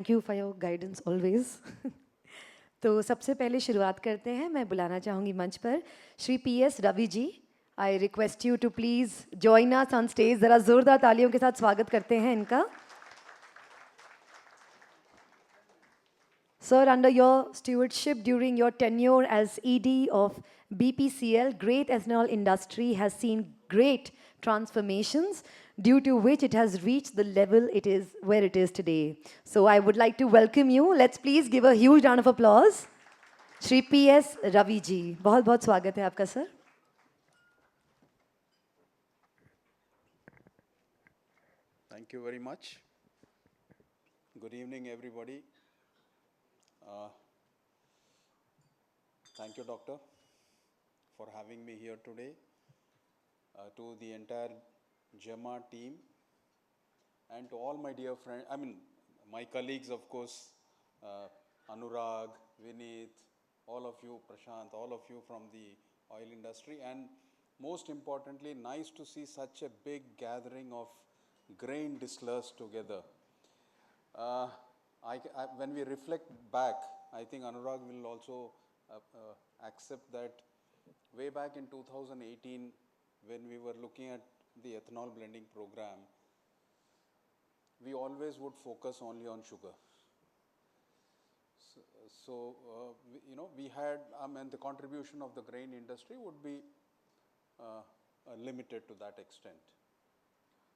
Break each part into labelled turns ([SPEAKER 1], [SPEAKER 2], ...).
[SPEAKER 1] Thank you for your guidance always. तो सबसे पहले शुरुआत करते हैं। मैं बुलाना चाहूँगी मंच पर Shri PS Ravi ji. I request you to please join us on stage. ज़रा ज़ोरदार तालियों के साथ स्वागत करते हैं इनका। Sir, under your stewardship during your tenure as ED of BPCL, great ethanol industry has seen great transformations, due to which it has reached the level it is where it is today. So I would like to welcome you. Let's please give a huge round of applause. Shri PS Ravi ji, बहुत बहुत स्वागत है आपका sir.
[SPEAKER 2] Thank you very much. Good evening, everybody. Thank you, Doctor, for having me here today. To the entire GEMA team and to all my dear friends, my colleagues, of course, Anurag, Vineet, all of you, Prashant, all of you from the oil industry, and most importantly, nice to see such a big gathering of grain distillers together. When we reflect back, I think Anurag will also accept that way back in 2018, when we were looking at the ethanol blending program, we always would focus only on sugar. We had, the contribution of the grain industry would be limited to that extent.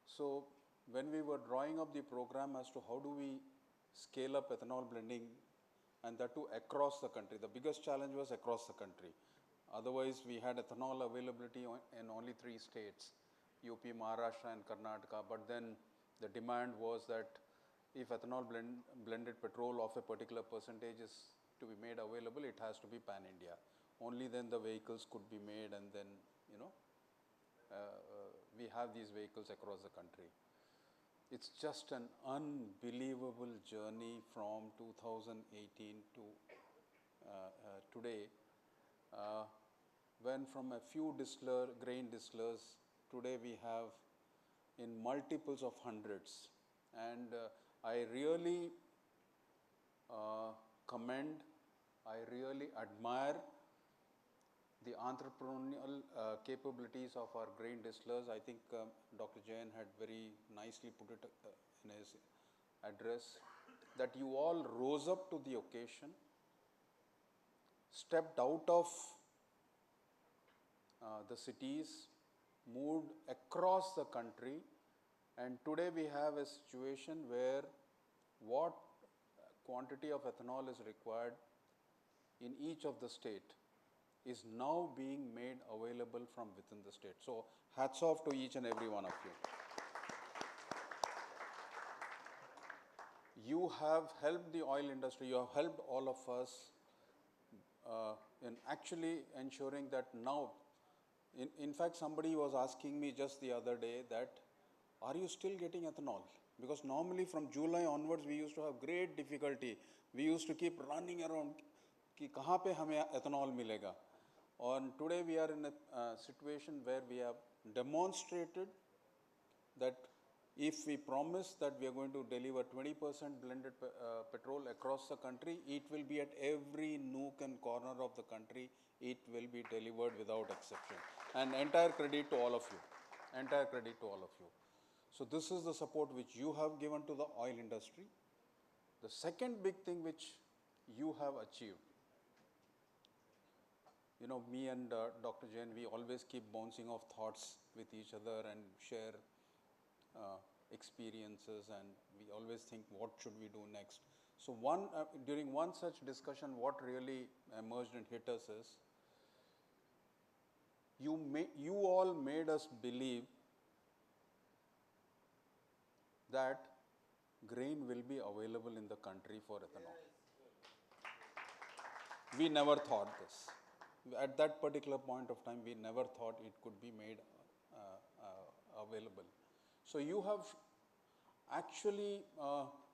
[SPEAKER 2] So when we were drawing up the program as to how do we scale up ethanol blending, and that too across the country, the biggest challenge was across the country. Otherwise, we had ethanol availability in only 3 states, UP, Maharashtra and Karnataka, but then the demand was that if ethanol blended petrol of a particular percentage is to be made available, it has to be pan-India. Only then the vehicles could be made, and then, we have these vehicles across the country. It's just an unbelievable journey from 2018 to today, when from a few grain distillers, today we have in multiples of hundreds. And I really commend, I really admire the entrepreneurial capabilities of our grain distillers. I think Dr. Jain had very nicely put it in his address, that you all rose up to the occasion, stepped out of the cities, moved across the country, and today we have a situation where what quantity of ethanol is required in each of the state is now being made available from within the state. So hats off to each and every one of you. You have helped the oil industry, you have helped all of us in actually ensuring that now, in fact, somebody was asking me just the other day that, are you still getting ethanol? Because normally from July onwards, we used to have great difficulty. We used to keep running around, कि कहाँ पे हमें ethanol मिलेगा? And today we are in a situation where we have demonstrated that if we promise that we are going to deliver 20% blended petrol across the country, it will be at every nook and corner of the country. It will be delivered without exception. And entire credit to all of you. Entire credit to all of you. So this is the support which you have given to the oil industry. The second big thing which you have achieved, me and Dr. Jain, we always keep bouncing off thoughts with each other and share experiences, and we always think, what should we do next? So during one such discussion, what really emerged and hit us is, you all made us believe that grain will be available in the country for ethanol. We never thought this. At that particular point of time, we never thought it could be made available. So you have actually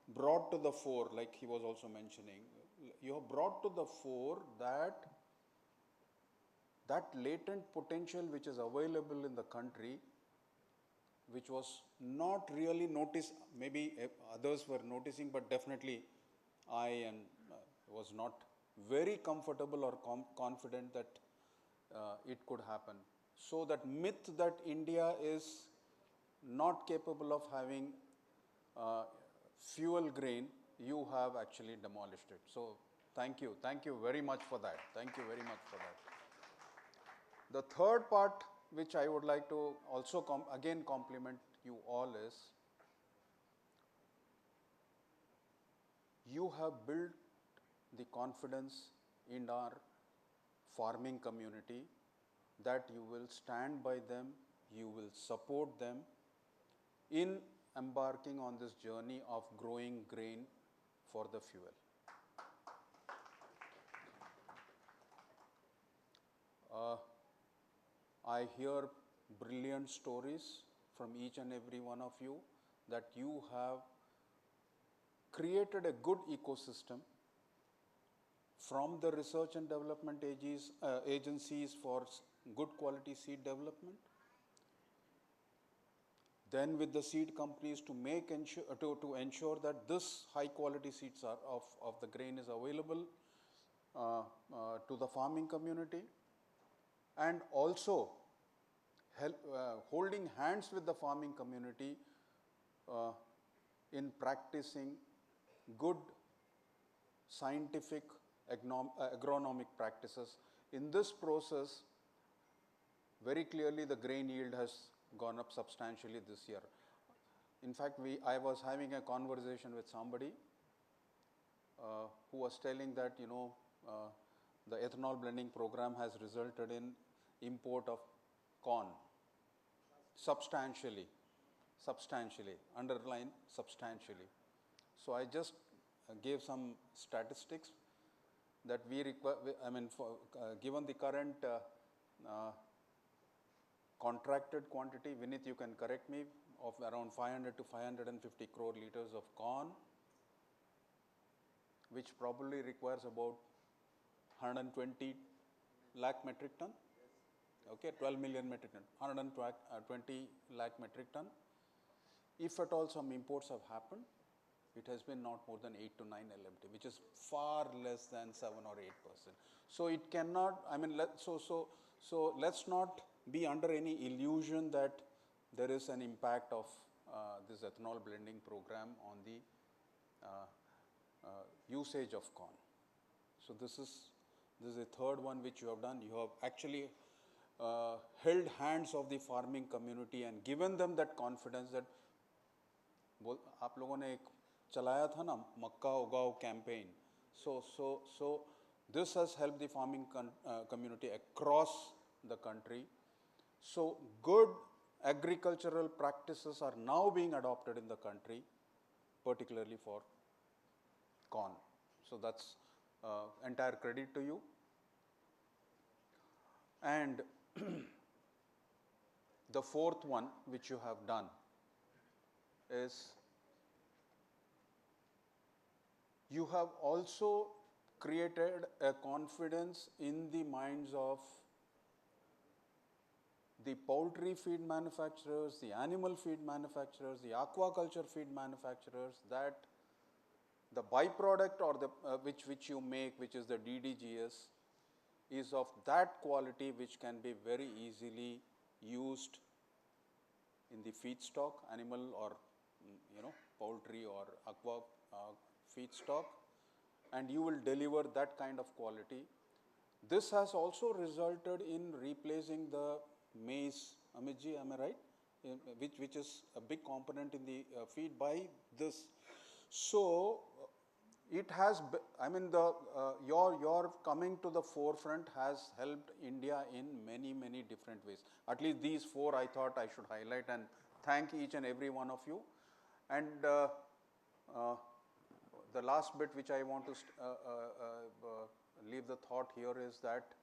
[SPEAKER 2] brought to the fore, like he was also mentioning, you have brought to the fore that latent potential which is available in the country, which was not really noticed, maybe others were noticing, but definitely and was not very comfortable or confident that it could happen. So that myth that India is not capable of having fuel grain, you have actually demolished it. So thank you very much for that. Thank you very much for that. The third part which I would like to also again compliment you all is, you have built the confidence in our farming community that you will stand by them, you will support them in embarking on this journey of growing grain for the fuel. I hear brilliant stories from each and every one of you that you have created a good ecosystem from the research and development agencies for good quality seed development, then with the seed companies to ensure that this high quality seeds of the grain is available to the farming community, and also holding hands with the farming community in practicing good scientific agronomic practices. In this process, very clearly the grain yield has gone up substantially this year. In fact, I was having a conversation with somebody who was telling that, the ethanol blending program has resulted in import of corn substantially, underline substantially. So I just gave some statistics that we require, given the current contracted quantity, Vinith, you can correct me, of around 500 to 550 crore liters of corn, which probably requires about 120 lakh metric ton. Okay, 12 million metric ton, 120 lakh metric ton. If at all some imports have happened, it has been not more than 8 to 9 LMT, which is far less than 7 or 8%. So it cannot, so let's not be under any illusion that there is an impact of this ethanol blending program on the usage of corn. So this is the third one which you have done. You have actually held hands of the farming community and given them that confidence that आप लोगों ने एक चलाया था ना मक्का उगाओ campaign. So this has helped the farming community across the country. So good agricultural practices are now being adopted in the country, particularly for corn. So that's entire credit to you. And the fourth one which you have done is you have also created a confidence in the minds of the poultry feed manufacturers, the animal feed manufacturers, the aquaculture feed manufacturers, that the byproduct or the which you make, which is the DDGS, is of that quality which can be very easily used in the feedstock, animal or poultry or aqua feedstock, and you will deliver that kind of quality. This has also resulted in replacing the maize, Amit ji, am I right? Which is a big component in the feed by this. So it has, your coming to the forefront has helped India in many different ways. At least these four I thought I should highlight and thank each and every one of you. And the last bit which I want to leave the thought here is that,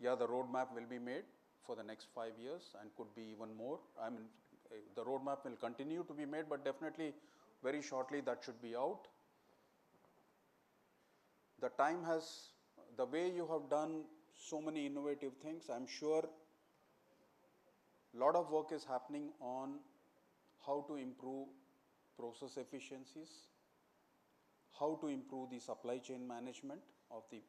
[SPEAKER 2] the roadmap will be made for the next 5 years and could be even more. The roadmap will continue to be made, but definitely very shortly that should be out. The time has, the way you have done so many innovative things, I'm sure a lot of work is happening on how to improve process efficiencies, how to improve the supply chain management of the